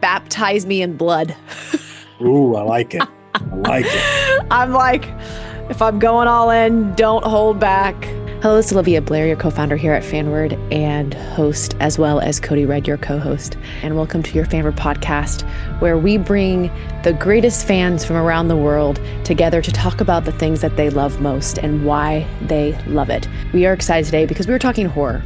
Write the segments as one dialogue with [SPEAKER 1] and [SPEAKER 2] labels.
[SPEAKER 1] baptize me in blood.
[SPEAKER 2] Ooh, I like it. I like it.
[SPEAKER 1] I'm like, if I'm going all in, don't hold back. Hello, it's Olivia Blair, your co-founder here at Fanward and host, as well as Cody Redd, your co-host. And welcome to your Fanward Podcast, where we bring the greatest fans from around the world together to talk about the things that they love most and why they love it. We are excited today because we were talking horror.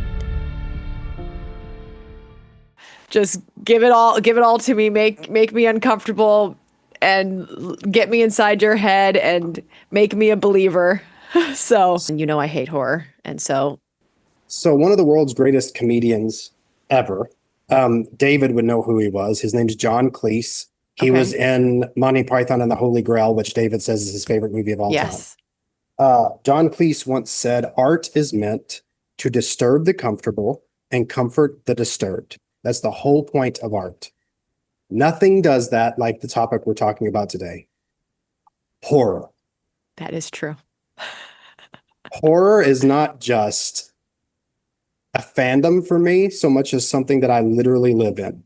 [SPEAKER 1] Just give it all to me, make me uncomfortable and get me inside your head and make me a believer. So, you know, I hate horror. And so
[SPEAKER 2] one of the world's greatest comedians ever, David would know who he was. His name's John Cleese. He was in Monty Python and the Holy Grail, which David says is his favorite movie of all time. John Cleese once said, "Art is meant to disturb the comfortable and comfort the disturbed." That's the whole point of art. Nothing does that like the topic we're talking about today. Horror.
[SPEAKER 1] that is true.
[SPEAKER 2] Horror is not just a fandom for me so much as something that I literally live in.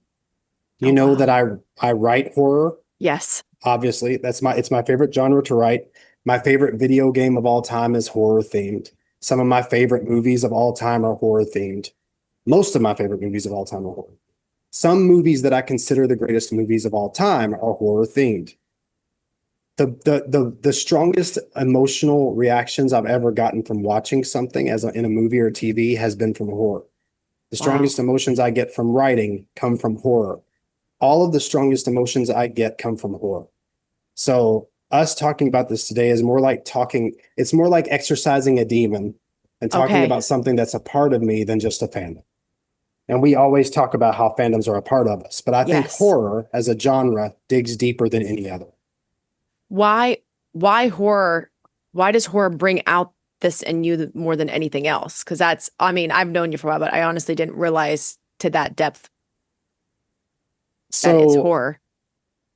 [SPEAKER 2] You know that I write horror.
[SPEAKER 1] Yes.
[SPEAKER 2] Obviously, it's my favorite genre to write. My favorite video game of all time is horror themed. Some of my favorite movies of all time are horror themed. Most of my favorite movies of all time are horror. Some movies that I consider the greatest movies of all time are horror themed. The strongest emotional reactions I've ever gotten from watching something in a movie or TV has been from horror. The strongest emotions I get from writing come from horror. All of the strongest emotions I get come from horror. So us talking about this today is more like it's more like exorcising a demon and talking about something that's a part of me than just a fandom. And we always talk about how fandoms are a part of us, but I think horror as a genre digs deeper than any other.
[SPEAKER 1] Why horror? Why does horror bring out this in you more than anything else? Because I've known you for a while, but I honestly didn't realize to that depth that it's horror.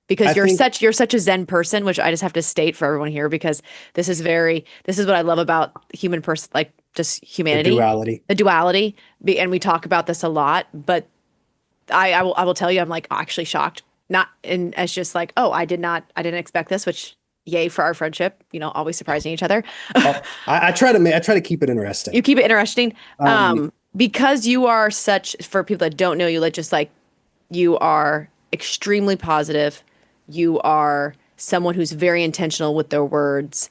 [SPEAKER 1] Because you're such a Zen person, which I just have to state for everyone here, because this is what I love about human person, like just humanity, the duality. And we talk about this a lot, but I will tell you, I'm like actually shocked. Not in as just like, I didn't expect this, which yay for our friendship, always surprising each other.
[SPEAKER 2] I try to keep it interesting.
[SPEAKER 1] You keep it interesting. Because you are for people that don't know you, you are extremely positive. You are someone who's very intentional with their words.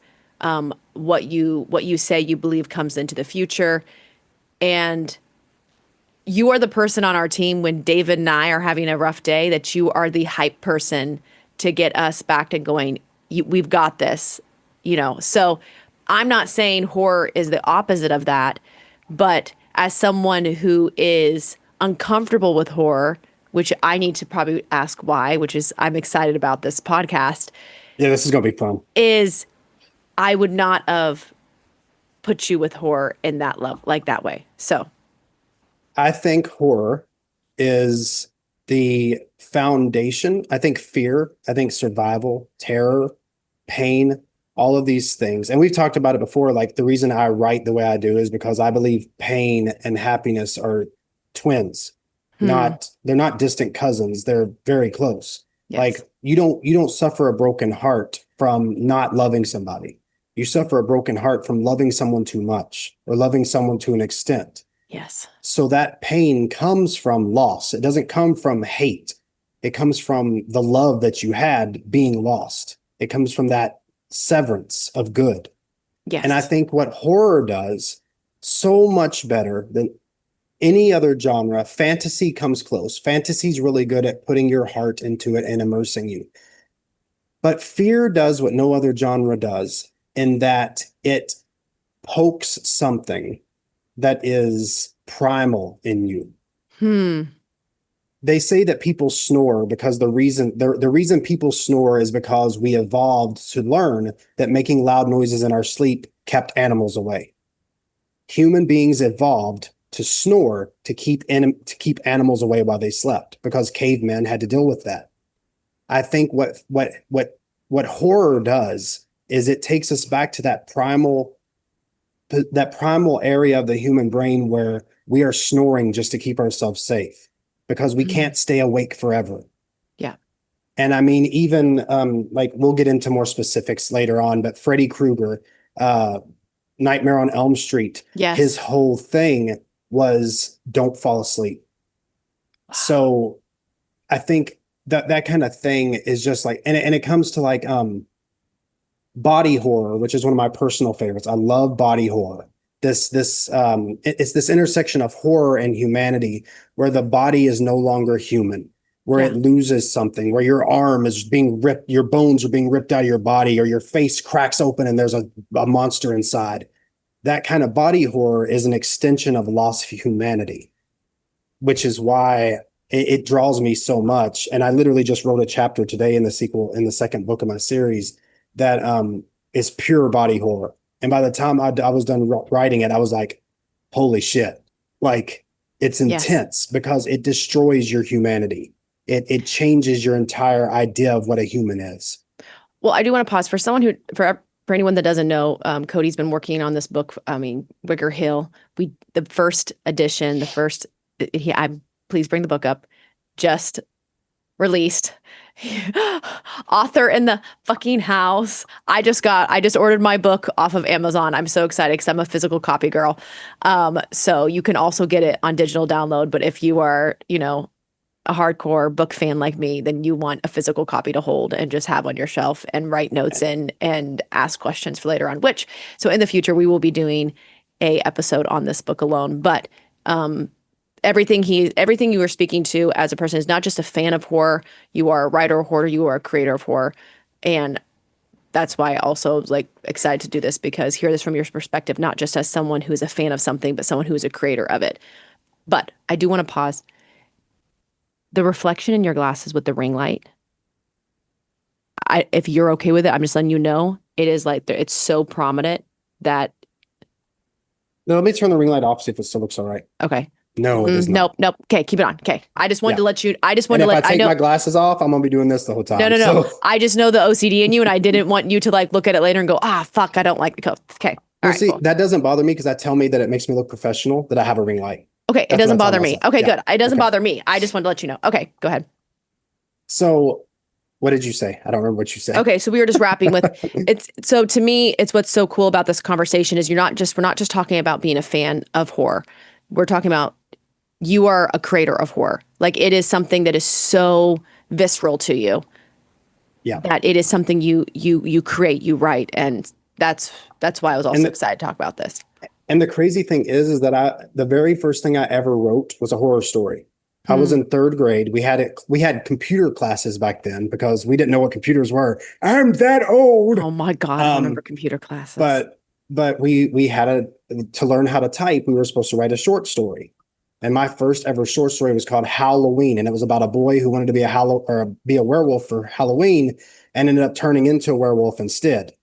[SPEAKER 1] What you say, you believe comes into the future. And you are the person on our team when David and I are having a rough day, that you are the hype person to get us back and going, we've got this, So I'm not saying horror is the opposite of that, but as someone who is uncomfortable with horror, which I need to probably ask why, which is I'm excited about this podcast.
[SPEAKER 2] Yeah, this is going to be fun.
[SPEAKER 1] I would not have put you with horror in that love, like that way. So
[SPEAKER 2] I think horror is the foundation. I think fear, I think survival, terror, pain, all of these things. And we've talked about it before. Like the reason I write the way I do is because I believe pain and happiness are twins. They're not distant cousins. They're very close. Yes. Like you don't suffer a broken heart from not loving somebody. You suffer a broken heart from loving someone too much or loving someone to an extent.
[SPEAKER 1] Yes.
[SPEAKER 2] So that pain comes from loss. It doesn't come from hate. It comes from the love that you had being lost. It comes from that severance of good.
[SPEAKER 1] Yes.
[SPEAKER 2] And I think what horror does so much better than any other genre, fantasy comes close. Fantasy's really good at putting your heart into it and immersing you. But fear does what no other genre does, in that it pokes something that is primal in you. They say that people snore because the reason people snore is because we evolved to learn that making loud noises in our sleep kept animals away. Human beings evolved to snore to keep animals away while they slept, because cavemen had to deal with that. I think what horror does is it takes us back to that primal area of the human brain where we are snoring just to keep ourselves safe, because we can't stay awake forever. And I mean, even like we'll get into more specifics later on, but Freddy Krueger, uh, Nightmare on Elm Street, his
[SPEAKER 1] Yes.
[SPEAKER 2] whole thing was don't fall asleep. So I think that that kind of thing is just like, and it comes to like body horror, which is one of my personal favorites. I love body horror. It's this intersection of horror and humanity where the body is no longer human, where it
[SPEAKER 1] Yeah.
[SPEAKER 2] loses something, where your arm is being ripped, your bones are being ripped out of your body, or your face cracks open and there's a monster inside. That kind of body horror is an extension of loss of humanity, which is why it draws me so much. And I literally just wrote a chapter today in the sequel, in the second book of my series, that is pure body horror. And by the time I was done writing it, I was like, holy shit. Like, it's
[SPEAKER 1] Yes.
[SPEAKER 2] intense because it destroys your humanity. It changes your entire idea of what a human is.
[SPEAKER 1] Well, I do want to pause for someone who, for anyone that doesn't know, Cody's been working on this book. I mean, Wicker Hill. The first edition, the first, please bring the book up, just released. Author in the fucking house. I just ordered my book off of Amazon. I'm so excited because I'm a physical copy girl. So you can also get it on digital download. But if you are, a hardcore book fan like me, then you want a physical copy to hold and just have on your shelf and write notes in and ask questions for later on, so in the future we will be doing a episode on this book alone. But everything you were speaking to as a person is not just a fan of horror. You are a writer of horror, you are a creator of horror. And that's why I also like excited to do this, because hear this from your perspective, not just as someone who is a fan of something, but someone who is a creator of it. But I do want to pause. The reflection in your glasses with the ring light, if you're okay with it, I'm just letting you know it is like it's so prominent that.
[SPEAKER 2] No, let me turn the ring light off, see if it still looks all right.
[SPEAKER 1] Okay.
[SPEAKER 2] No, it does not.
[SPEAKER 1] Nope. Okay, keep it on. Okay. I just wanted to let you. I just wanted
[SPEAKER 2] And
[SPEAKER 1] to
[SPEAKER 2] if
[SPEAKER 1] let.
[SPEAKER 2] I take my glasses off, I'm gonna be doing this the whole time.
[SPEAKER 1] No.
[SPEAKER 2] So
[SPEAKER 1] I just know the OCD in you, and I didn't want you to like look at it later and go, fuck, I don't like the code. Okay. All right.
[SPEAKER 2] see,
[SPEAKER 1] Cool.
[SPEAKER 2] that doesn't bother me because that tell me that it makes me look professional that I have a ring light.
[SPEAKER 1] Okay. It
[SPEAKER 2] That's what
[SPEAKER 1] doesn't
[SPEAKER 2] I tell
[SPEAKER 1] bother me.
[SPEAKER 2] myself.
[SPEAKER 1] Okay,
[SPEAKER 2] Yeah.
[SPEAKER 1] good. It doesn't
[SPEAKER 2] Okay.
[SPEAKER 1] bother me. I just wanted to let you know. Okay, go ahead.
[SPEAKER 2] So, what did you say? I don't remember what you said.
[SPEAKER 1] Okay, so we were just wrapping with so to me, it's what's so cool about this conversation is we're not just talking about being a fan of horror. We're talking about you are a creator of horror. Like it is something that is so visceral to you.
[SPEAKER 2] Yeah.
[SPEAKER 1] That it is something you create, you write, and that's why I was also excited to talk about this.
[SPEAKER 2] And the crazy thing is that the very first thing I ever wrote was a horror story. I was in third grade. We had computer classes back then because we didn't know what computers were. I'm that old.
[SPEAKER 1] Oh my God, I remember computer classes.
[SPEAKER 2] But we had to learn how to type. We were supposed to write a short story. And my first ever short story was called Halloween. And it was about a boy who wanted to be a werewolf for Halloween and ended up turning into a werewolf instead.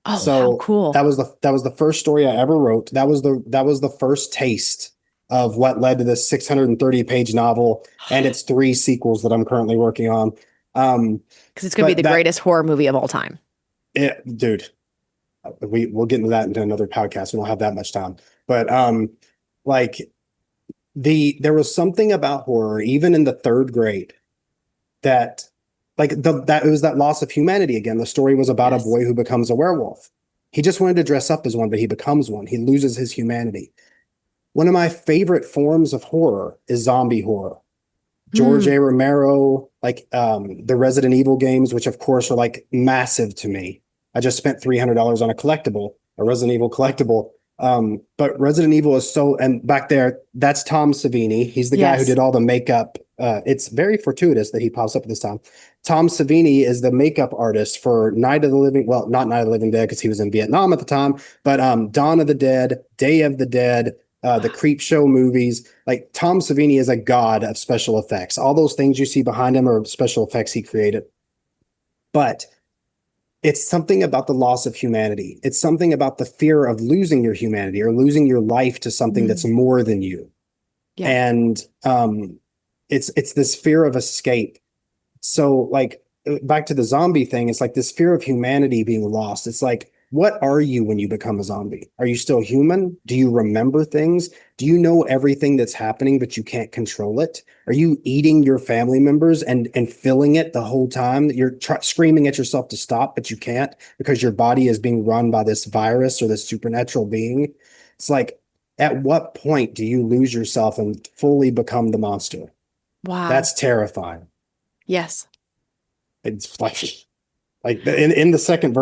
[SPEAKER 1] Oh,
[SPEAKER 2] So
[SPEAKER 1] how cool.
[SPEAKER 2] that was the first story I ever wrote. That was the first taste of what led to this 630-page novel and its 3 sequels that I'm currently working on.
[SPEAKER 1] Because it's going to be the greatest horror movie of all time.
[SPEAKER 2] Dude, we'll get into that into another podcast. We don't have that much time. But like there was something about horror, even in the third grade, that that it was that loss of humanity again. The story was about a boy who becomes a werewolf. He just wanted to dress up as one, but he becomes one. He loses his humanity. One of my favorite forms of horror is zombie horror. George A. Romero, like the Resident Evil games, which of course are like massive to me. I just spent $300 on a Resident Evil collectible. But Resident Evil is and back there, that's Tom Savini. He's the guy who did all the makeup. It's very fortuitous that he pops up at this time. Tom Savini is the makeup artist for Night of the Living, well, not Night of the Living Dead because he was in Vietnam at the time, but Dawn of the Dead, Day of the Dead, the Creep Show movies. Like Tom Savini is a god of special effects. All those things you see behind him are special effects he created. But it's something about the loss of humanity. It's something about the fear of losing your humanity or losing your life to something that's more than you. Yeah. And it's this fear of escape. So like back to the zombie thing, it's like this fear of humanity being lost. It's like what are you when you become a zombie? Are you still human? Do you remember things? Do you know everything that's happening, but you can't control it? Are you eating your family members and filling it the whole time? You're screaming at yourself to stop, but you can't because your body is being run by this virus or this supernatural being. It's like, at what point do you lose yourself and fully become the monster?
[SPEAKER 1] Wow.
[SPEAKER 2] That's terrifying.
[SPEAKER 1] Yes.
[SPEAKER 2] It's like in the second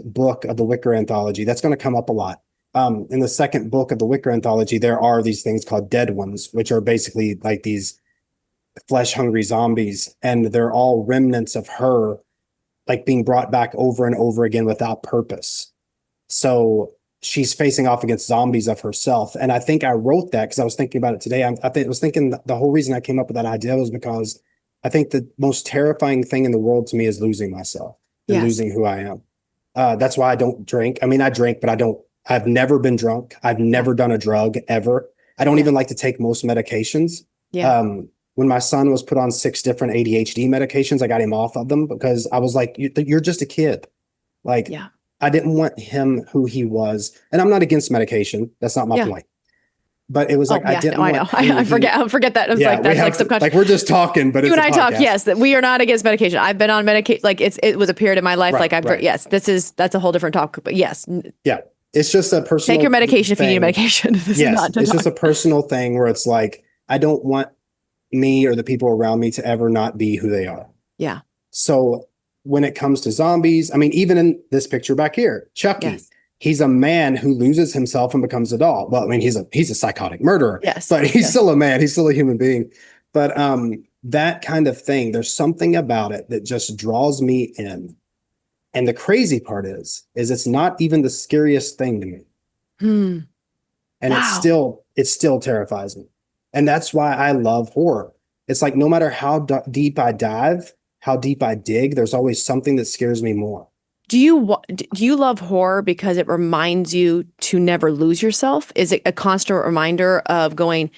[SPEAKER 2] book of the Wicker anthology, that's going to come up a lot. In the second book of the Wicker anthology, there are these things called dead ones, which are basically like these flesh-hungry zombies, and they're all remnants of her, like being brought back over and over again without purpose. So she's facing off against zombies of herself. And I think I wrote that because I was thinking about it today. I was thinking the whole reason I came up with that idea was because I think the most terrifying thing in the world to me is losing myself and
[SPEAKER 1] Yes.
[SPEAKER 2] losing who I am. That's why I don't drink. I mean, I drink, but I've never been drunk. I've never done a drug ever. I don't even like to take most medications.
[SPEAKER 1] Yeah.
[SPEAKER 2] When my son was put on 6 different ADHD medications, I got him off of them because I was like, you're just a kid. Like,
[SPEAKER 1] Yeah.
[SPEAKER 2] I didn't want him who he was. And I'm not against medication. That's not my point. But it was like, I didn't want
[SPEAKER 1] I forget that. It's like, that's like subconscious.
[SPEAKER 2] Like, we're just talking, but
[SPEAKER 1] you
[SPEAKER 2] it's
[SPEAKER 1] and I talk,
[SPEAKER 2] podcast.
[SPEAKER 1] yes, that we are not against medication. I've been on medication. Like it was a period in my life.
[SPEAKER 2] Right,
[SPEAKER 1] like yes, that's a whole different talk, but yes.
[SPEAKER 2] Yeah. It's just a personal
[SPEAKER 1] Take your medication
[SPEAKER 2] thing.
[SPEAKER 1] if you need medication. This is not
[SPEAKER 2] it's just a personal thing where it's like, I don't want me or the people around me to ever not be who they are.
[SPEAKER 1] Yeah.
[SPEAKER 2] So when it comes to zombies, I mean, even in this picture back here, Chucky, he's a man who loses himself and becomes a doll. Well, I mean, he's a psychotic murderer, but he's still a man. He's still a human being. But that kind of thing, there's something about it that just draws me in. And the crazy part is it's not even the scariest thing to me. And it still terrifies me. And that's why I love horror. It's like, no matter how deep I dive, how deep I dig, there's always something that scares me more.
[SPEAKER 1] Do you love horror because it reminds you to never lose yourself? Is it a constant reminder of going,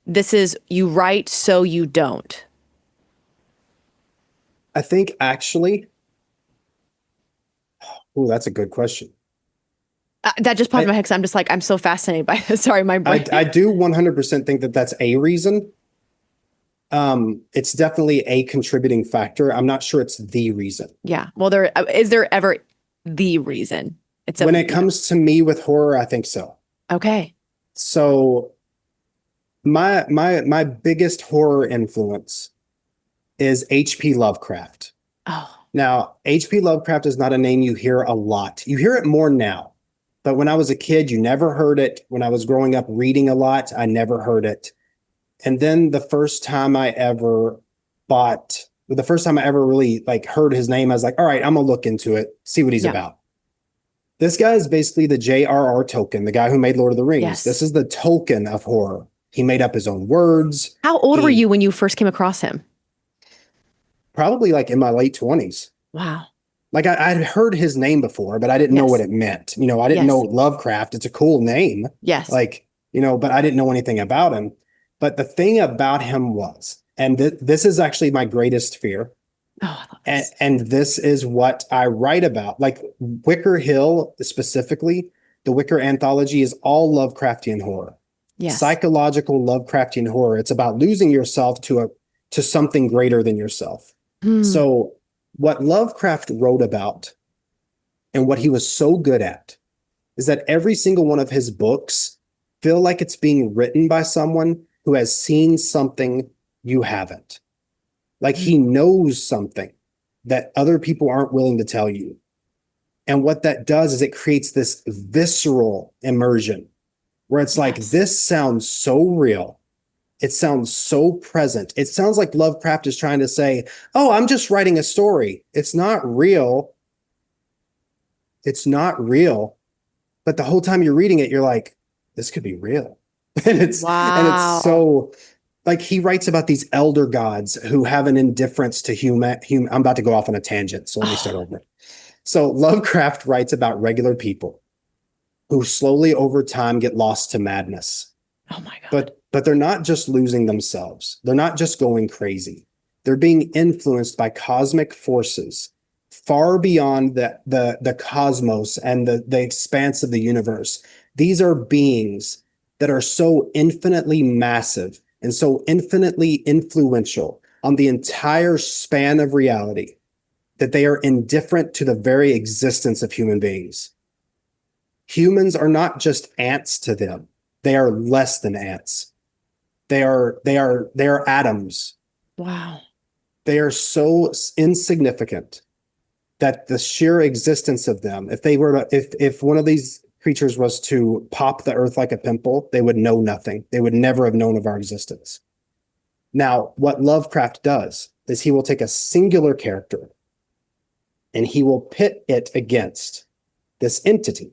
[SPEAKER 1] this is you right, so you don't?
[SPEAKER 2] I think actually, that's a good question.
[SPEAKER 1] That just popped in my head because I'm just like, I'm so fascinated by this. Sorry, my brain.
[SPEAKER 2] I do 100% think that that's a reason. It's definitely a contributing factor. I'm not sure it's the reason.
[SPEAKER 1] Yeah. Well, is there ever the reason?
[SPEAKER 2] When it comes to me with horror, I think so.
[SPEAKER 1] Okay.
[SPEAKER 2] So my biggest horror influence is H.P. Lovecraft.
[SPEAKER 1] Oh.
[SPEAKER 2] Now, H.P. Lovecraft is not a name you hear a lot. You hear it more now. But when I was a kid, you never heard it. When I was growing up reading a lot, I never heard it. And then the first time I ever really like heard his name, I was like, all right, I'm gonna look into it, see what he's about. This guy is basically the J.R.R. Tolkien, the guy who made Lord of the Rings.
[SPEAKER 1] Yes.
[SPEAKER 2] This is the Tolkien of horror. He made up his own words.
[SPEAKER 1] How old were you when you first came across him?
[SPEAKER 2] Probably like in my late 20s.
[SPEAKER 1] Wow.
[SPEAKER 2] Like I'd heard his name before, but I didn't know what it meant. You know, I didn't know Lovecraft. It's a cool name.
[SPEAKER 1] Yes.
[SPEAKER 2] Like, you know, but I didn't know anything about him. But the thing about him was, and this is actually my greatest fear.
[SPEAKER 1] Oh, I love this.
[SPEAKER 2] And this is what I write about. Like Wicker Hill, specifically, the Wicker anthology is all Lovecraftian horror.
[SPEAKER 1] Yes.
[SPEAKER 2] Psychological Lovecraftian horror. It's about losing yourself to something greater than yourself. So what Lovecraft wrote about and what he was so good at is that every single one of his books feel like it's being written by someone who has seen something you haven't. Like he knows something that other people aren't willing to tell you. And what that does is it creates this visceral immersion where it's like, this sounds so real. It sounds so present. It sounds like Lovecraft is trying to say, oh, I'm just writing a story. It's not real. It's not real. But the whole time you're reading it, you're like, this could be real. And it's so like he writes about these elder gods who have an indifference to human. I'm about to go off on a tangent, so let me start over. So Lovecraft writes about regular people who slowly over time get lost to madness.
[SPEAKER 1] Oh my God.
[SPEAKER 2] But they're not just losing themselves. They're not just going crazy. They're being influenced by cosmic forces far beyond the cosmos and the expanse of the universe. These are beings that are so infinitely massive and so infinitely influential on the entire span of reality that they are indifferent to the very existence of human beings. Humans are not just ants to them. They are less than ants. They are atoms.
[SPEAKER 1] Wow.
[SPEAKER 2] They are so insignificant that the sheer existence of them, if one of these creatures was to pop the earth like a pimple, they would know nothing. They would never have known of our existence. Now, what Lovecraft does is he will take a singular character and he will pit it against this entity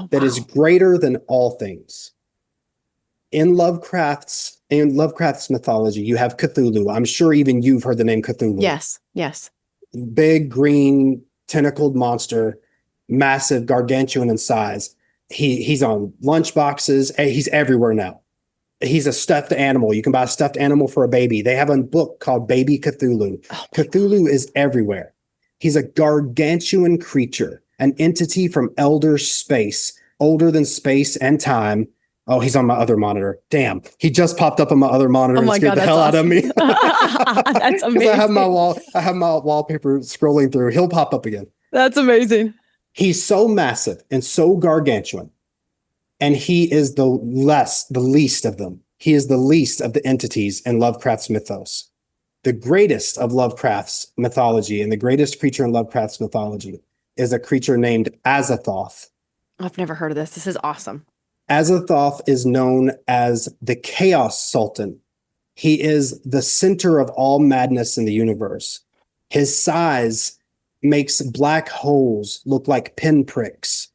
[SPEAKER 2] that is greater than all things. In Lovecraft's mythology, you have Cthulhu. I'm sure even you've heard the name Cthulhu.
[SPEAKER 1] Yes. Yes.
[SPEAKER 2] Big green tentacled monster, massive, gargantuan in size. He's on lunchboxes. He's everywhere now. He's a stuffed animal. You can buy a stuffed animal for a baby. They have a book called Baby Cthulhu. Cthulhu is everywhere. He's a gargantuan creature, an entity from elder space, older than space and time. Oh, he's on my other monitor. Damn. He just popped up on my other monitor and scared the hell out of me.
[SPEAKER 1] That's amazing.
[SPEAKER 2] I have my wallpaper scrolling through. He'll pop up again.
[SPEAKER 1] That's amazing.
[SPEAKER 2] He's so massive and so gargantuan. And he is the least of them. He is the least of the entities in Lovecraft's mythos. The greatest of Lovecraft's mythology and the greatest creature in Lovecraft's mythology is a creature named Azathoth.
[SPEAKER 1] I've never heard of this. This is awesome.
[SPEAKER 2] Azathoth is known as the Chaos Sultan. He is the center of all madness in the universe. His size makes black holes look like pinpricks.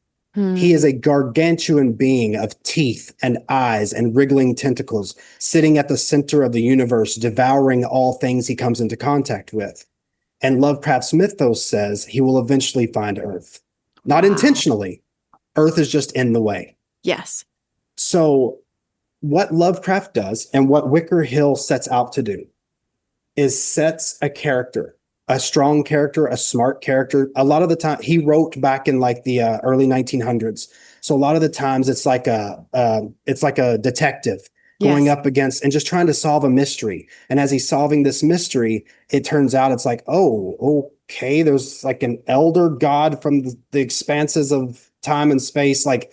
[SPEAKER 2] He is a gargantuan being of teeth and eyes and wriggling tentacles, sitting at the center of the universe, devouring all things he comes into contact with. And Lovecraft's mythos says he will eventually find Earth. Not intentionally. Earth is just in the way.
[SPEAKER 1] Yes.
[SPEAKER 2] So what Lovecraft does and what Wicker Hill sets out to do is sets a character, a strong character, a smart character. A lot of the time he wrote back in like the early 1900s. So a lot of the times it's like a detective going up against and just trying to solve a mystery. And as he's solving this mystery, it turns out it's like, oh, okay, there's like an elder god from the expanses of time and space, like,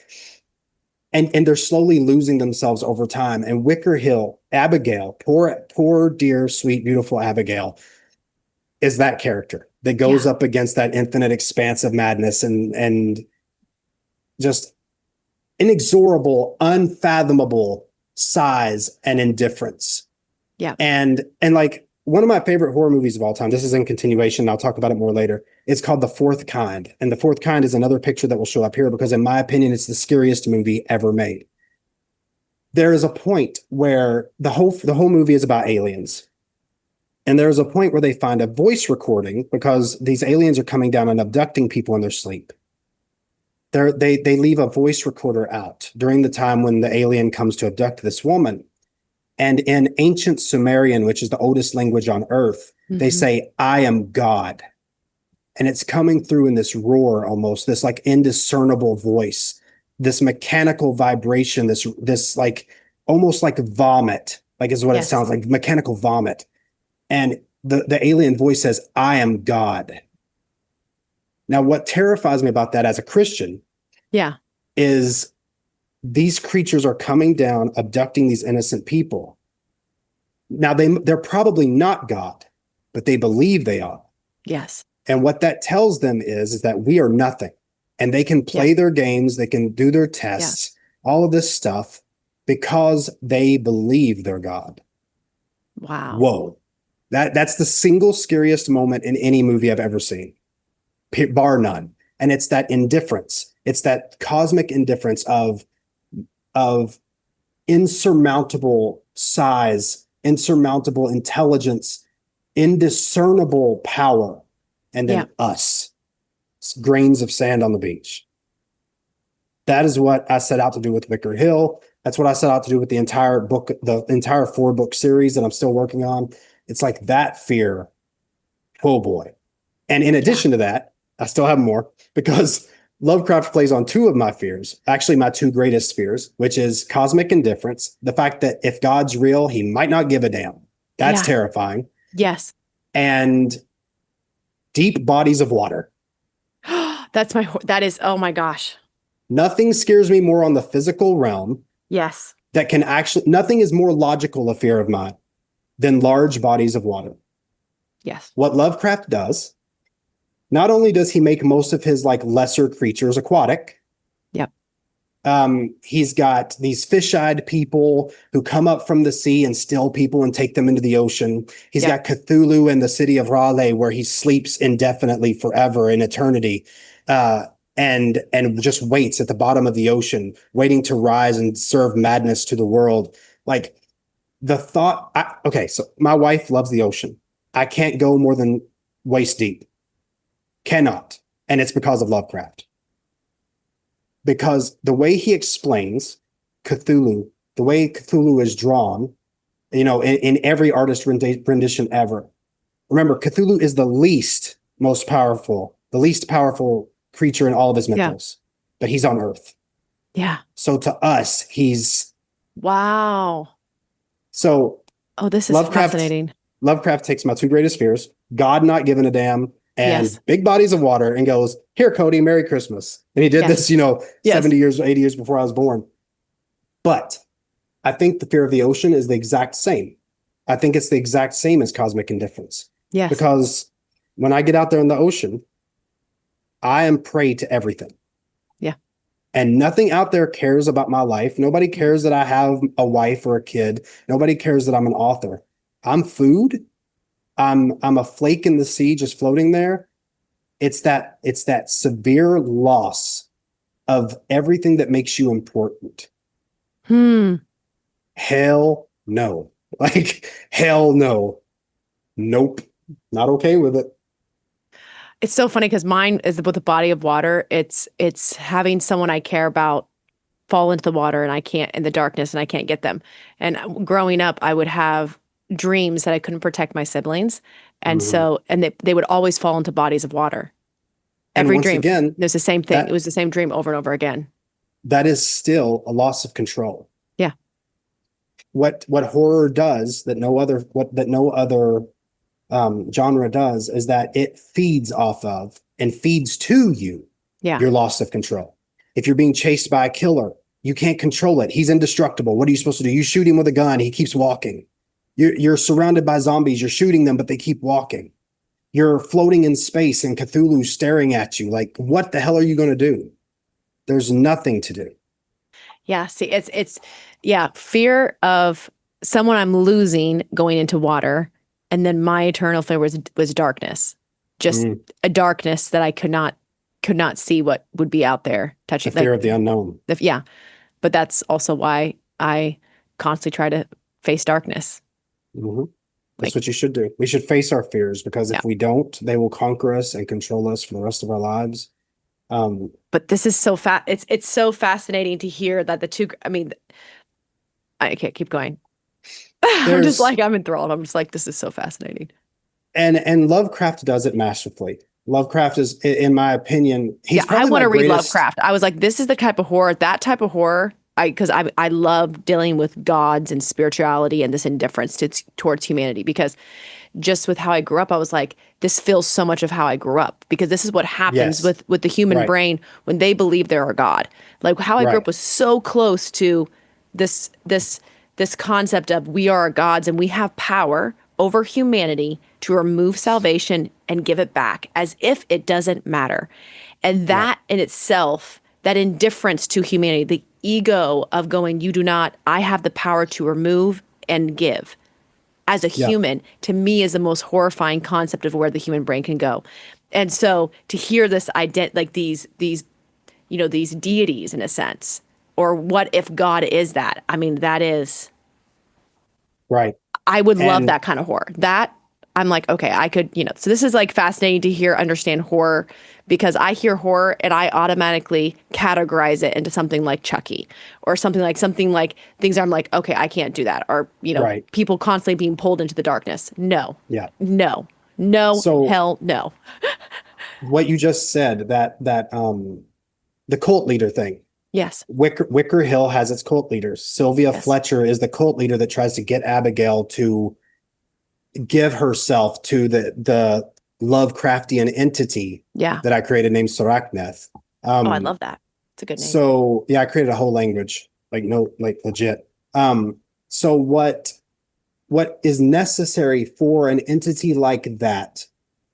[SPEAKER 2] and they're slowly losing themselves over time. And Wicker Hill, Abigail, poor, dear, sweet, beautiful Abigail, is that character that goes up against that infinite expanse of madness and just inexorable, unfathomable size and indifference.
[SPEAKER 1] Yeah.
[SPEAKER 2] And like one of my favorite horror movies of all time, this is in continuation, I'll talk about it more later. It's called The Fourth Kind. And The Fourth Kind is another picture that will show up here because in my opinion, it's the scariest movie ever made. There is a point where the whole movie is about aliens. And there's a point where they find a voice recording because these aliens are coming down and abducting people in their sleep. They leave a voice recorder out during the time when the alien comes to abduct this woman. And in ancient Sumerian, which is the oldest language on earth, they say, "I am God." And it's coming through in this roar almost, this like indiscernible voice, this mechanical vibration, this like almost like vomit, like is what it sounds like, mechanical vomit. And the alien voice says, "I am God." Now, what terrifies me about that as a Christian is these creatures are coming down, abducting these innocent people. Now, they're probably not God, but they believe they are.
[SPEAKER 1] Yes.
[SPEAKER 2] And what that tells them is that we are nothing. And they can play their games, they can do their tests, all of this stuff, because they believe they're God.
[SPEAKER 1] Wow.
[SPEAKER 2] Whoa. That's the single scariest moment in any movie I've ever seen, bar none. And it's that indifference. It's that cosmic indifference of insurmountable size, insurmountable intelligence, indiscernible power, and then us, grains of sand on the beach. That is what I set out to do with Wicker Hill. That's what I set out to do with the entire book, the entire 4-book series that I'm still working on. It's like that fear. Oh boy. And in addition to that, I still have more because Lovecraft plays on two of my fears, actually my two greatest fears, which is cosmic indifference. The fact that if God's real, he might not give a damn. That's terrifying.
[SPEAKER 1] Yes.
[SPEAKER 2] And deep bodies of water.
[SPEAKER 1] That is, oh my gosh.
[SPEAKER 2] Nothing scares me more on the physical realm.
[SPEAKER 1] Yes.
[SPEAKER 2] That can actually, nothing is more logical a fear of mine than large bodies of water.
[SPEAKER 1] Yes.
[SPEAKER 2] What Lovecraft does, not only does he make most of his like lesser creatures aquatic.
[SPEAKER 1] Yep.
[SPEAKER 2] He's got these fish-eyed people who come up from the sea and steal people and take them into the ocean. He's got Cthulhu and the city of Raleigh where he sleeps indefinitely forever in eternity. And just waits at the bottom of the ocean, waiting to rise and serve madness to the world. Like the thought, so my wife loves the ocean. I can't go more than waist deep. Cannot. And it's because of Lovecraft. Because the way he explains Cthulhu, the way Cthulhu is drawn, in every artist rendition ever. Remember, Cthulhu is the least powerful creature in all of his mythos, but he's on Earth.
[SPEAKER 1] Yeah.
[SPEAKER 2] So to us, he's
[SPEAKER 1] wow.
[SPEAKER 2] So
[SPEAKER 1] this is fascinating.
[SPEAKER 2] Lovecraft takes my two greatest fears, God not giving a damn, and big bodies of water, and goes, "Here, Cody, Merry Christmas." And he did this, 70 years, 80 years before I was born. But I think the fear of the ocean is the exact same. I think it's the exact same as cosmic indifference.
[SPEAKER 1] Yes.
[SPEAKER 2] Because when I get out there in the ocean, I am prey to everything.
[SPEAKER 1] Yeah.
[SPEAKER 2] And nothing out there cares about my life. Nobody cares that I have a wife or a kid. Nobody cares that I'm an author. I'm food. I'm a flake in the sea just floating there. It's that severe loss of everything that makes you important. Hell no. Hell no. Nope. Not okay with it.
[SPEAKER 1] It's so funny because mine is with the body of water. It's having someone I care about fall into the water and I can't, in the darkness, and I can't get them. And growing up, I would have dreams that I couldn't protect my siblings. And so, and they would always fall into bodies of water. Every dream. Again, it was the same thing. It was the same dream over and over again.
[SPEAKER 2] That is still a loss of control.
[SPEAKER 1] Yeah.
[SPEAKER 2] What horror does that no other genre does is that it feeds off of and feeds to you your loss of control. If you're being chased by a killer, you can't control it. He's indestructible. What are you supposed to do? You shoot him with a gun. He keeps walking. You're surrounded by zombies. You're shooting them, but they keep walking. You're floating in space and Cthulhu's staring at you. Like, what the hell are you going to do? There's nothing to do.
[SPEAKER 1] Yeah. See, it's fear of someone I'm losing going into water. And then my eternal fear was darkness, just a darkness that I could not see what would be out there touching.
[SPEAKER 2] The fear of the unknown.
[SPEAKER 1] But that's also why I constantly try to face darkness.
[SPEAKER 2] That's what you should do. We should face our fears because if we don't, they will conquer us and control us for the rest of our lives.
[SPEAKER 1] But this is so it's so fascinating to hear that the two. I mean, I can't keep going. I'm just like, I'm enthralled. I'm just like, this is so fascinating.
[SPEAKER 2] And Lovecraft does it masterfully. Lovecraft is, in my opinion,
[SPEAKER 1] I want to read Lovecraft. I was like, this is the type of horror, because I love dealing with gods and spirituality and this indifference towards humanity, because just with how I grew up, I was like, this feels so much of how I grew up, because this is what happens with the human brain when they believe they're a god. Like how I grew up was so close to this concept of we are gods and we have power over humanity to remove salvation and give it back as if it doesn't matter. And that in itself, that indifference to humanity, the ego of going, I have the power to remove and give as a human, to me is the most horrifying concept of where the human brain can go. And so to hear this like these deities in a sense, or what if God is that? I mean, that is
[SPEAKER 2] right.
[SPEAKER 1] I would love that kind of horror. That I'm like, okay, I could, so this is like fascinating to understand horror, because I hear horror and I automatically categorize it into something like Chucky or something like things I'm like, okay, I can't do that. Or, people constantly being pulled into the darkness. No.
[SPEAKER 2] Yeah.
[SPEAKER 1] No. So, hell no.
[SPEAKER 2] what you just said, that the cult leader thing.
[SPEAKER 1] Yes.
[SPEAKER 2] Wicker Hill has its cult leaders. Sylvia
[SPEAKER 1] Yes.
[SPEAKER 2] Fletcher is the cult leader that tries to get Abigail to give herself to the Lovecraftian entity
[SPEAKER 1] Yeah.
[SPEAKER 2] that I created named Sarachnath.
[SPEAKER 1] Oh, I love that. It's a good name.
[SPEAKER 2] So yeah, I created a whole language, like legit. So what is necessary for an entity like that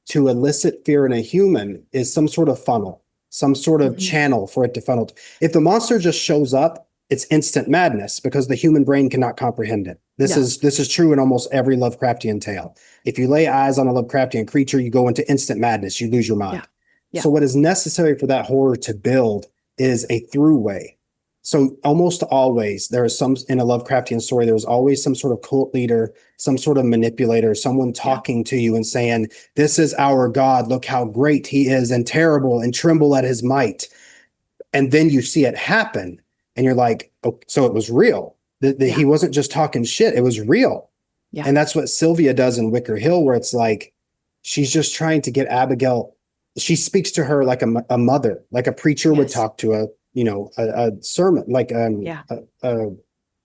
[SPEAKER 2] to elicit fear in a human is some sort of funnel, some sort of channel for it to funnel. If the monster just shows up, it's instant madness because the human brain cannot comprehend it. This is true in almost every Lovecraftian tale. If you lay eyes on a Lovecraftian creature, you go into instant madness. You lose your mind.
[SPEAKER 1] Yeah.
[SPEAKER 2] So what is necessary for that horror to build is a throughway. So almost always there is in a Lovecraftian story, there's always some sort of cult leader, some sort of manipulator, someone talking to you and saying, this is our God. Look how great he is and terrible and tremble at his might. And then you see it happen and you're like, oh, so it was real. He wasn't just talking shit. It was real.
[SPEAKER 1] Yeah.
[SPEAKER 2] And that's what Sylvia does in Wicker Hill, where it's like, she's just trying to get Abigail. She speaks to her like a mother, like a preacher would talk to a sermon, like a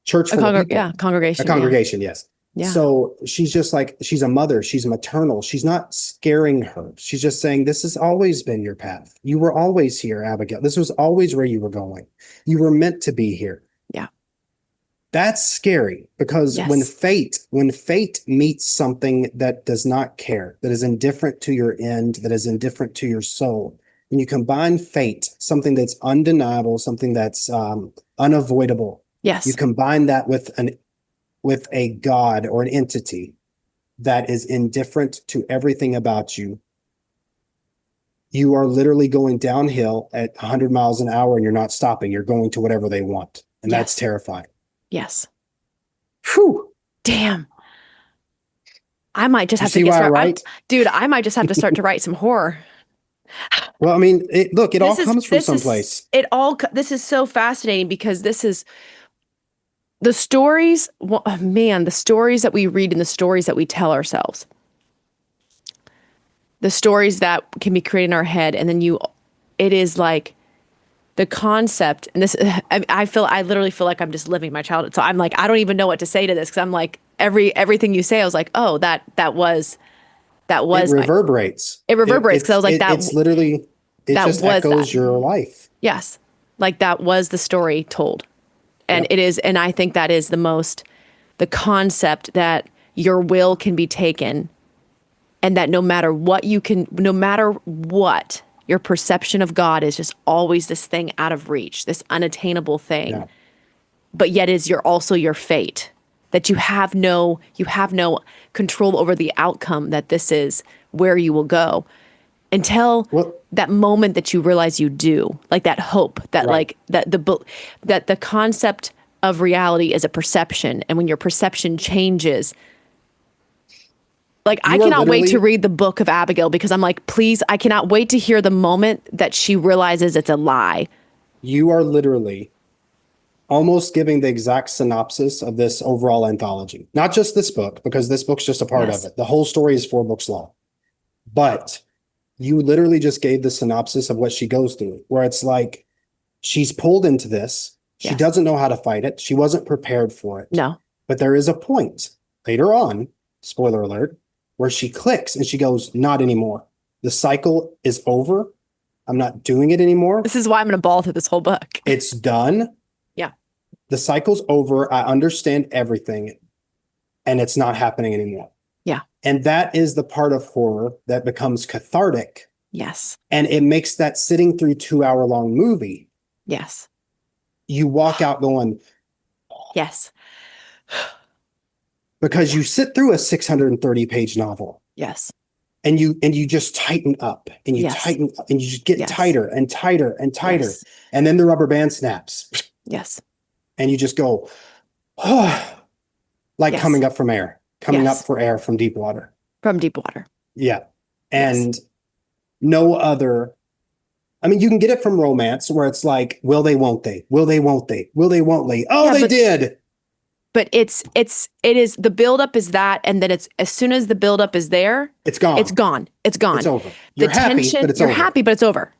[SPEAKER 2] church full of people.
[SPEAKER 1] Congregation.
[SPEAKER 2] A congregation, yes.
[SPEAKER 1] Yeah.
[SPEAKER 2] So she's just like, she's a mother, she's maternal. She's not scaring her. She's just saying, this has always been your path. You were always here, Abigail. This was always where you were going. You were meant to be here.
[SPEAKER 1] Yeah.
[SPEAKER 2] That's scary because when fate meets something that does not care, that is indifferent to your end, that is indifferent to your soul, when you combine fate, something that's undeniable, something that's unavoidable, you combine that with a god or an entity that is indifferent to everything about you, you are literally going downhill at 100 miles an hour and you're not stopping. You're going to whatever they want. And that's terrifying.
[SPEAKER 1] Yes.
[SPEAKER 2] Whew.
[SPEAKER 1] Damn. I might just have
[SPEAKER 2] to
[SPEAKER 1] start. Dude, I might just have to start to write some horror.
[SPEAKER 2] Well, I mean, it all comes from someplace.
[SPEAKER 1] This is so fascinating because this is the stories, the stories that we read and the stories that we tell ourselves. The stories that can be created in our head. And then it is like the concept. And this, I literally feel like I'm just living my childhood. So I'm like, I don't even know what to say to this. Cause I'm like, everything you say, I was like, oh, that was. It
[SPEAKER 2] reverberates.
[SPEAKER 1] It reverberates. Cause I was like,
[SPEAKER 2] it's literally, it just echoes your life.
[SPEAKER 1] Yes. Like that was the story told. And it is, and I think that is the concept that your will can be taken and that no matter what, your perception of God is just always this thing out of reach, this unattainable thing. Yeah. But yet you're also your fate, that you have no control over the outcome, that this is where you will go until that moment that you realize you do, like that hope, that that the concept of reality is a perception. And when your perception changes, like I cannot wait to read the book of Abigail because I'm like, please, I cannot wait to hear the moment that she realizes it's a lie.
[SPEAKER 2] You are literally almost giving the exact synopsis of this overall anthology. Not just this book, because this book's just a part of it. The whole story is 4 books long. But you literally just gave the synopsis of what she goes through, where it's like she's pulled into this. She doesn't know how to fight it. She wasn't prepared for it.
[SPEAKER 1] No.
[SPEAKER 2] But there is a point later on, spoiler alert, where she clicks and she goes, not anymore. The cycle is over. I'm not doing it anymore.
[SPEAKER 1] This is why I'm going to bawl through this whole book.
[SPEAKER 2] It's done.
[SPEAKER 1] Yeah.
[SPEAKER 2] The cycle's over. I understand everything and it's not happening anymore.
[SPEAKER 1] Yeah.
[SPEAKER 2] And that is the part of horror that becomes cathartic.
[SPEAKER 1] Yes.
[SPEAKER 2] And it makes that sitting through 2-hour-long movie.
[SPEAKER 1] Yes.
[SPEAKER 2] You walk out going,
[SPEAKER 1] yes.
[SPEAKER 2] Because you sit through a 630-page novel.
[SPEAKER 1] Yes.
[SPEAKER 2] And you just tighten up and you tighten up and you just get tighter and tighter and tighter. Yes. And then the rubber band snaps.
[SPEAKER 1] Yes.
[SPEAKER 2] And you just go, oh, like coming up from air, up for air from deep water.
[SPEAKER 1] From deep water.
[SPEAKER 2] Yeah. And no other, I mean, you can get it from romance where it's like, will they, won't they? Will they, won't they? Will they, won't they? Oh, they did.
[SPEAKER 1] But it is the buildup is that, and then it's as soon as the buildup is there,
[SPEAKER 2] It's gone.
[SPEAKER 1] It's gone. It's gone.
[SPEAKER 2] It's over.
[SPEAKER 1] The
[SPEAKER 2] You're happy,
[SPEAKER 1] tension,
[SPEAKER 2] but it's
[SPEAKER 1] you're
[SPEAKER 2] over.
[SPEAKER 1] happy, but it's over.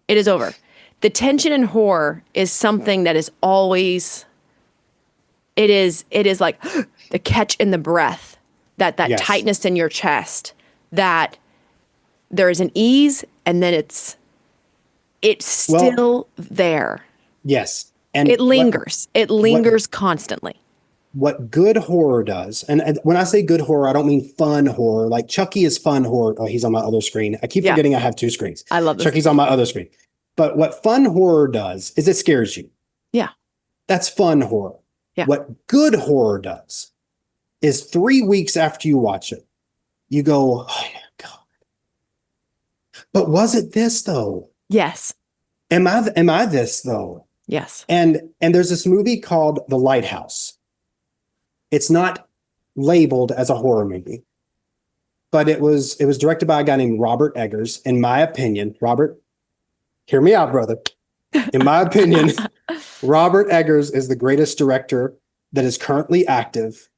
[SPEAKER 1] It is over. The tension in horror is something that is always. It is like the catch in the breath, that
[SPEAKER 2] Yes.
[SPEAKER 1] tightness in your chest, that there is an ease, and then it's still there.
[SPEAKER 2] Yes. And
[SPEAKER 1] It lingers. It lingers constantly.
[SPEAKER 2] What good horror does, and when I say good horror, I don't mean fun horror. Like Chucky is fun horror. Oh, he's on my other screen. I keep
[SPEAKER 1] Yeah.
[SPEAKER 2] forgetting I have two screens.
[SPEAKER 1] I love this.
[SPEAKER 2] Chucky's on my other screen. But what fun horror does is it scares you.
[SPEAKER 1] Yeah.
[SPEAKER 2] That's fun horror.
[SPEAKER 1] Yeah.
[SPEAKER 2] What good horror does is 3 weeks after you watch it, you go, oh my God. But was it this though?
[SPEAKER 1] Yes.
[SPEAKER 2] Am I this though?
[SPEAKER 1] Yes.
[SPEAKER 2] And there's this movie called The Lighthouse. It's not labeled as a horror movie, but it was directed by a guy named Robert Eggers. In my opinion, Robert, hear me out, brother. In my opinion, Robert Eggers is the greatest director that is currently active,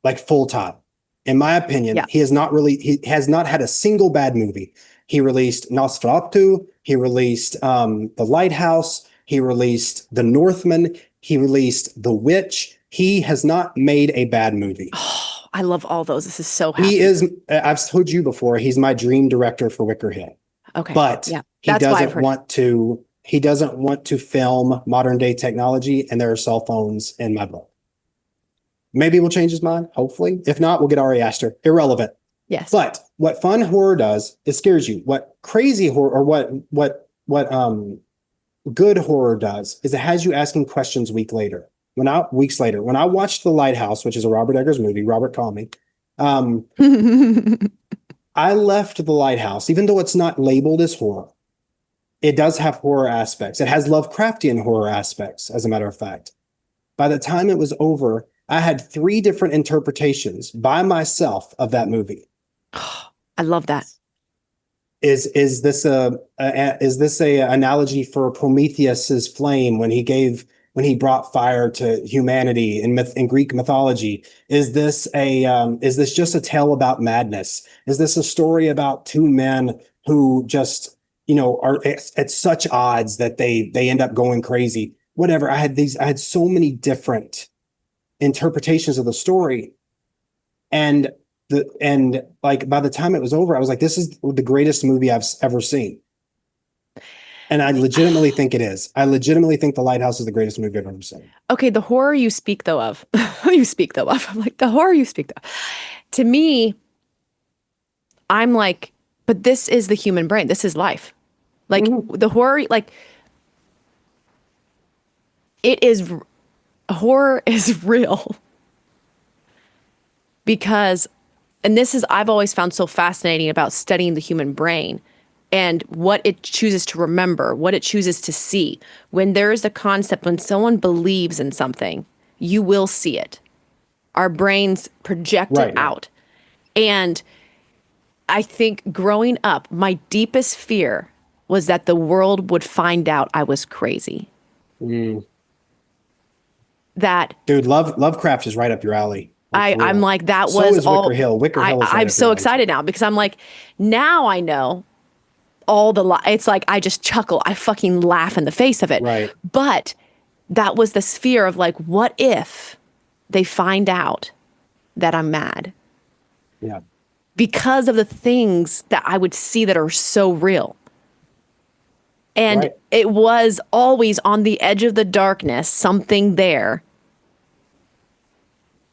[SPEAKER 2] like full time. In my opinion,
[SPEAKER 1] Yeah.
[SPEAKER 2] he has not had a single bad movie. He released Nosferatu. He released The Lighthouse. He released The Northman. He released The Witch. He has not made a bad movie.
[SPEAKER 1] Oh, I love all those. This is so happy.
[SPEAKER 2] He is, I've told you before, he's my dream director for Wicker Hill.
[SPEAKER 1] Okay.
[SPEAKER 2] But
[SPEAKER 1] yeah.
[SPEAKER 2] he
[SPEAKER 1] That's why I've
[SPEAKER 2] doesn't
[SPEAKER 1] heard.
[SPEAKER 2] want to film modern day technology, and there are cell phones in my book. Maybe we'll change his mind, hopefully. If not, we'll get Ari Aster. Irrelevant.
[SPEAKER 1] Yes.
[SPEAKER 2] But what fun horror does, it scares you. What crazy horror, or what good horror does, is it has you asking questions weeks later. When I watched The Lighthouse, which is a Robert Eggers movie, Robert call me. I left The Lighthouse, even though it's not labeled as horror. It does have horror aspects. It has Lovecraftian horror aspects, as a matter of fact. By the time it was over, I had 3 different interpretations by myself of that movie.
[SPEAKER 1] I love that.
[SPEAKER 2] Is this a analogy for Prometheus's flame when he brought fire to humanity in Greek mythology? Is this just a tale about madness? Is this a story about 2 men who just, are at such odds that they end up going crazy? Whatever. I had so many different interpretations of the story, and like by the time it was over, I was like, this is the greatest movie I've ever seen. And I legitimately think it is. I legitimately think The Lighthouse is the greatest movie I've ever seen.
[SPEAKER 1] Okay, the horror you speak though of, I'm like, the horror you speak though. To me, I'm like, but this is the human brain. This is life. Like the horror, like horror is real. Because, and this is, I've always found so fascinating about studying the human brain and what it chooses to remember, what it chooses to see. When there is a concept, when someone believes in something, you will see it. Our brains project it out. And I think growing up, my deepest fear was that the world would find out I was crazy. That
[SPEAKER 2] dude, Lovecraft is right up your alley.
[SPEAKER 1] I'm like, that
[SPEAKER 2] so
[SPEAKER 1] was
[SPEAKER 2] is
[SPEAKER 1] all.
[SPEAKER 2] Wicker Hill. Wicker Hill is right
[SPEAKER 1] I'm
[SPEAKER 2] up
[SPEAKER 1] so
[SPEAKER 2] your alley.
[SPEAKER 1] excited now because I'm like, now I know all the it's like I just chuckle, I fucking laugh in the face of it.
[SPEAKER 2] Right.
[SPEAKER 1] But that was this fear of like, what if they find out that I'm mad?
[SPEAKER 2] Yeah.
[SPEAKER 1] Because of the things that I would see that are so real. And it was always on the edge of the darkness, something there,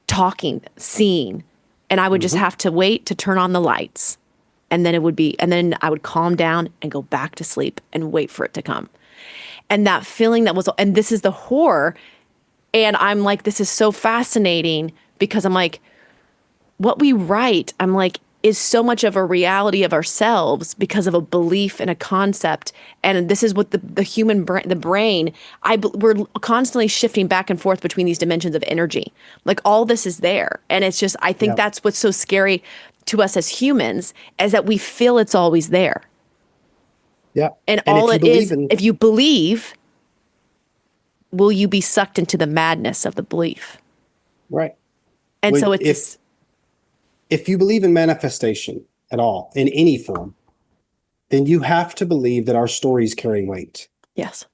[SPEAKER 1] talking, seeing, and I would just have to wait to turn on the lights. And then then I would calm down and go back to sleep and wait for it to come. And that feeling and this is the horror. And I'm like, this is so fascinating because I'm like, what we write, I'm like, is so much of a reality of ourselves because of a belief in a concept. And this is what the human brain, the brain, we're constantly shifting back and forth between these dimensions of energy. Like all this is there. And it's just, I think that's what's so scary to us as humans, is that we feel it's always there.
[SPEAKER 2] Yeah.
[SPEAKER 1] And all it is, if you believe, will you be sucked into the madness of the belief?
[SPEAKER 2] Right.
[SPEAKER 1] And so
[SPEAKER 2] When,
[SPEAKER 1] it's this,
[SPEAKER 2] if you believe in manifestation at all, in any form, then you have to believe that our stories carry weight.
[SPEAKER 1] yes.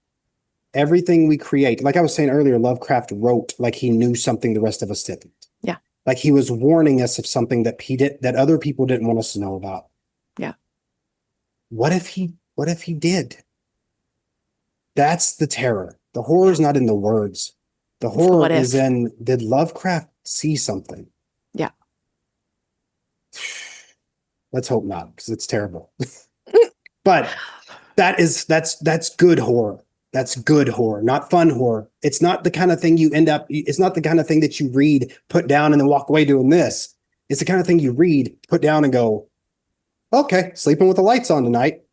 [SPEAKER 2] Everything we create, like I was saying earlier, Lovecraft wrote like he knew something the rest of us didn't.
[SPEAKER 1] Yeah.
[SPEAKER 2] Like he was warning us of something that that other people didn't want us to know about.
[SPEAKER 1] Yeah.
[SPEAKER 2] What if he did? That's the terror. The horror is not in the words. The
[SPEAKER 1] It's the
[SPEAKER 2] horror
[SPEAKER 1] what
[SPEAKER 2] is
[SPEAKER 1] if.
[SPEAKER 2] in, did Lovecraft see something?
[SPEAKER 1] Yeah.
[SPEAKER 2] Let's hope not, because it's terrible. But that's good horror. That's good horror, not fun horror. It's not the kind of thing it's not the kind of thing that you read, put down, and then walk away doing this. It's the kind of thing you read, put down, and go, okay, sleeping with the lights on tonight.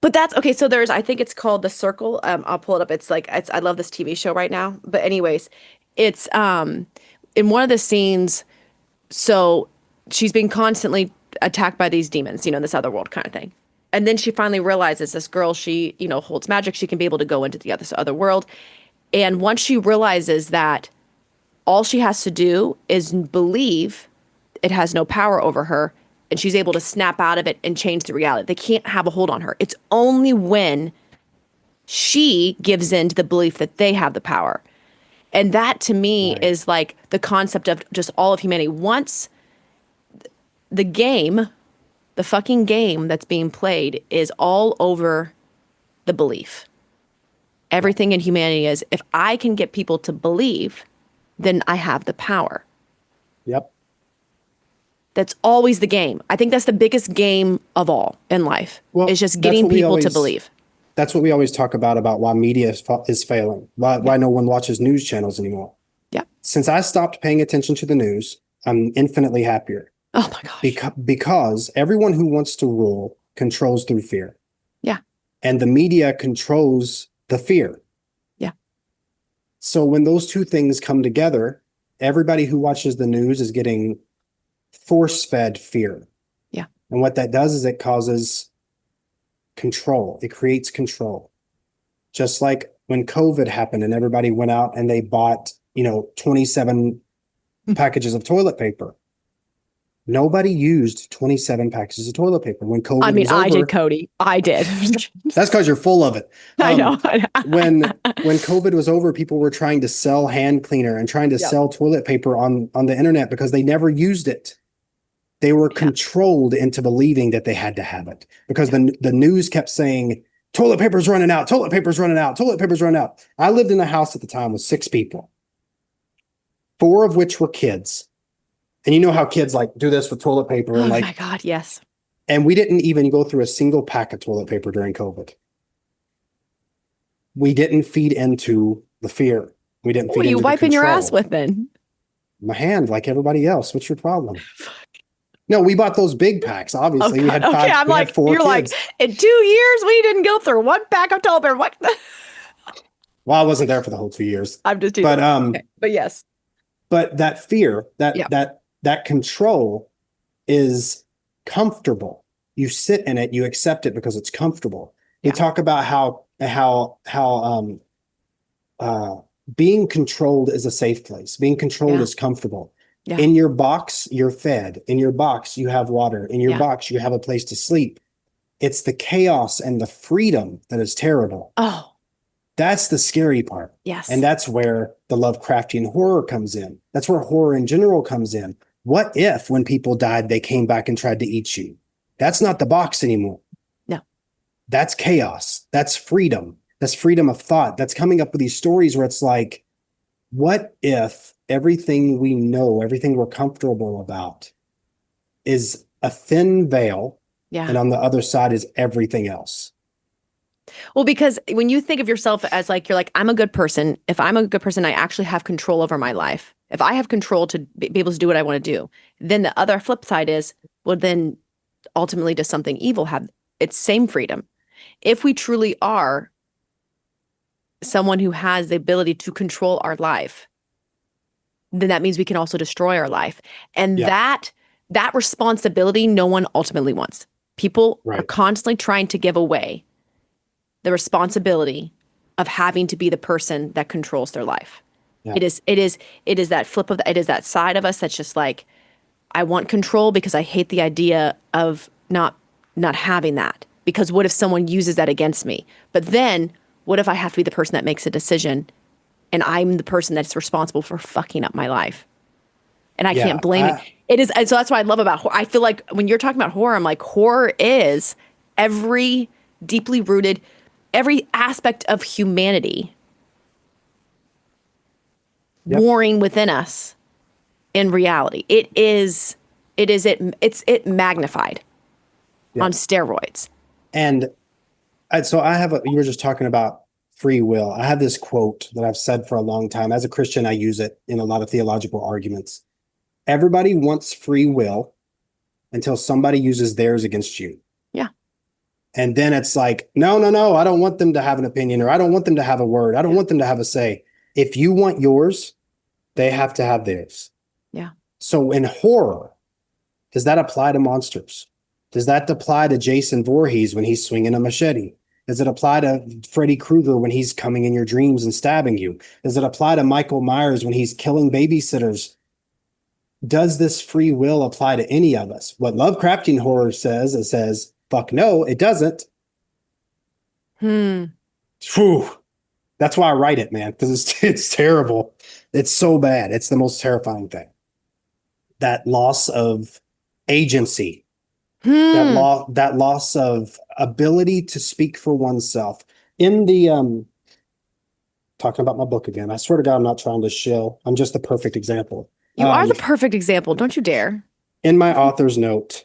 [SPEAKER 1] But that's okay. So I think it's called The Circle. I'll pull it up. I love this TV show right now. But anyways, it's in one of the scenes. So she's being constantly attacked by these demons, in this other world kind of thing. And then she finally realizes this girl, she, holds magic. She can be able to go into this other world. And once she realizes that all she has to do is believe it has no power over her, and she's able to snap out of it and change the reality. They can't have a hold on her. It's only when she gives in to the belief that they have the power. And that to me is like the concept of just all of humanity. Once the fucking game that's being played is all over the belief. Everything in humanity is, if I can get people to believe, then I have the power.
[SPEAKER 2] Yep.
[SPEAKER 1] That's always the game. I think that's the biggest game of all in life.
[SPEAKER 2] Well,
[SPEAKER 1] is just getting people to believe.
[SPEAKER 2] That's what we always talk about why media is failing, why no one watches news channels anymore.
[SPEAKER 1] Yeah.
[SPEAKER 2] Since I stopped paying attention to the news, I'm infinitely happier.
[SPEAKER 1] Oh my gosh.
[SPEAKER 2] Because everyone who wants to rule controls through fear.
[SPEAKER 1] Yeah.
[SPEAKER 2] And the media controls the fear.
[SPEAKER 1] Yeah.
[SPEAKER 2] So when those two things come together, everybody who watches the news is getting force-fed fear.
[SPEAKER 1] Yeah.
[SPEAKER 2] And what that does is it causes control. It creates control. Just like when COVID happened and everybody went out and they bought, 27 packages of toilet paper. Nobody used 27 packages of toilet paper when COVID was over.
[SPEAKER 1] I did, Cody. I did.
[SPEAKER 2] That's because you're full of it.
[SPEAKER 1] I know.
[SPEAKER 2] when COVID was over, people were trying to sell hand cleaner and trying to sell toilet paper on the internet because they never used it. They were controlled into believing that they had to have it because the news kept saying, toilet paper's running out, toilet paper's running out, toilet paper's running out. I lived in a house at the time with 6 people, 4 of which were kids. And you know how kids like do this with toilet paper.
[SPEAKER 1] Oh my God, yes.
[SPEAKER 2] And we didn't even go through a single pack of toilet paper during COVID. We didn't feed into the fear. We didn't feed into the control.
[SPEAKER 1] What are you wiping your ass with then?
[SPEAKER 2] My hand, like everybody else. What's your problem? No, we bought those big packs. Obviously, we had 5.
[SPEAKER 1] Okay, I'm like,
[SPEAKER 2] 4
[SPEAKER 1] you're
[SPEAKER 2] kids.
[SPEAKER 1] like, in 2 years we didn't go through one pack of toilet paper. What?
[SPEAKER 2] Well, I wasn't there for the whole 2 years.
[SPEAKER 1] I'm just
[SPEAKER 2] but
[SPEAKER 1] but yes.
[SPEAKER 2] But that fear, that control is comfortable. You sit in it, you accept it because it's comfortable. We talk about how being controlled is a safe place. Being controlled is comfortable. Yeah. In your box, you're fed. In your box, you have water. In your box, you have a place to sleep. It's the chaos and the freedom that is terrible.
[SPEAKER 1] Oh.
[SPEAKER 2] That's the scary part.
[SPEAKER 1] Yes.
[SPEAKER 2] And that's where the Lovecraftian horror comes in. That's where horror in general comes in. What if when people died, they came back and tried to eat you? That's not the box anymore.
[SPEAKER 1] No.
[SPEAKER 2] That's chaos. That's freedom. That's freedom of thought. That's coming up with these stories where it's like, what if everything we know, everything we're comfortable about is a thin veil, and on the other side is everything else?
[SPEAKER 1] Well, because when you think of yourself as like, you're like, I'm a good person. If I'm a good person, I actually have control over my life. If I have control to be able to do what I want to do, then the other flip side is, well, then ultimately does something evil have its same freedom? If we truly are someone who has the ability to control our life, then that means we can also destroy our life. And that responsibility, no one ultimately wants. People are constantly trying to give away the responsibility of having to be the person that controls their life.
[SPEAKER 2] Yeah.
[SPEAKER 1] It is that flip of it is that side of us that's just like, I want control because I hate the idea of not having that. Because what if someone uses that against me? But then what if I have to be the person that makes a decision and I'm the person that's responsible for fucking up my life? And I can't blame it. It is, and so that's what I love about horror. I feel like when you're talking about horror, I'm like, horror is every deeply rooted, every aspect of humanity warring within us in reality. It's magnified on steroids.
[SPEAKER 2] And so you were just talking about free will. I have this quote that I've said for a long time. As a Christian, I use it in a lot of theological arguments. Everybody wants free will until somebody uses theirs against you.
[SPEAKER 1] Yeah.
[SPEAKER 2] And then it's like, no, I don't want them to have an opinion, or I don't want them to have a word. I don't want them to have a say. If you want yours, they have to have theirs.
[SPEAKER 1] Yeah.
[SPEAKER 2] So in horror, does that apply to monsters? Does that apply to Jason Voorhees when he's swinging a machete? Does it apply to Freddy Krueger when he's coming in your dreams and stabbing you? Does it apply to Michael Myers when he's killing babysitters? Does this free will apply to any of us? What Lovecraftian horror says, it says, fuck no, it doesn't. Whew. That's why I write it, man, because it's terrible. It's so bad. It's the most terrifying thing. That loss of agency, that loss of ability to speak for oneself. In the talking about my book again, I swear to God, I'm not trying to shill. I'm just the perfect example.
[SPEAKER 1] You are the perfect example. Don't you dare.
[SPEAKER 2] In my author's note,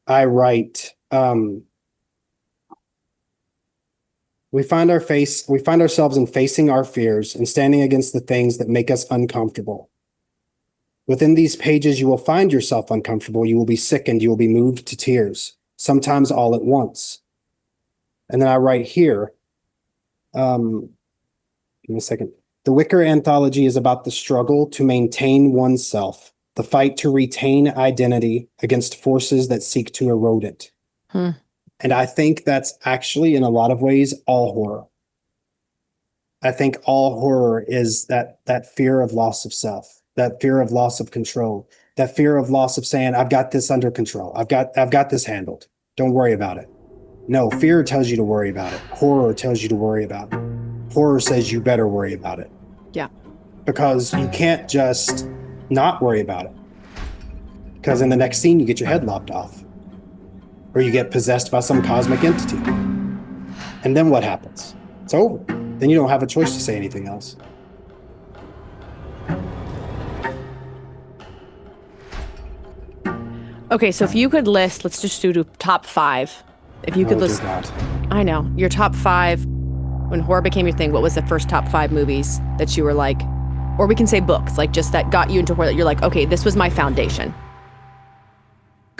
[SPEAKER 2] I write, we find ourselves in facing our fears and standing against the things that make us uncomfortable. Within these pages, you will find yourself uncomfortable. You will be sickened. You will be moved to tears, sometimes all at once. And then I write here, give me a second. The Wicker Anthology is about the struggle to maintain oneself, the fight to retain identity against forces that seek to erode it. And I think that's actually, in a lot of ways, all horror. I think all horror is that fear of loss of self, that fear of loss of control, that fear of loss of saying, I've got this under control. I've got this handled. Don't worry about it. No, fear tells you to worry about it. Horror tells you to worry about it. Horror says you better worry about it.
[SPEAKER 1] Yeah.
[SPEAKER 2] Because you can't just not worry about it. Because in the next scene, you get your head lopped off. Or you get possessed by some cosmic entity. And then what happens? It's over. Then you don't have a choice to say anything else.
[SPEAKER 1] Okay, so if you could list, let's just do top 5. If you could list, I know, your top 5, when horror became your thing, what was the first top 5 movies that you were like, or we can say books, like just that got you into horror, that you're like, okay, this was my foundation.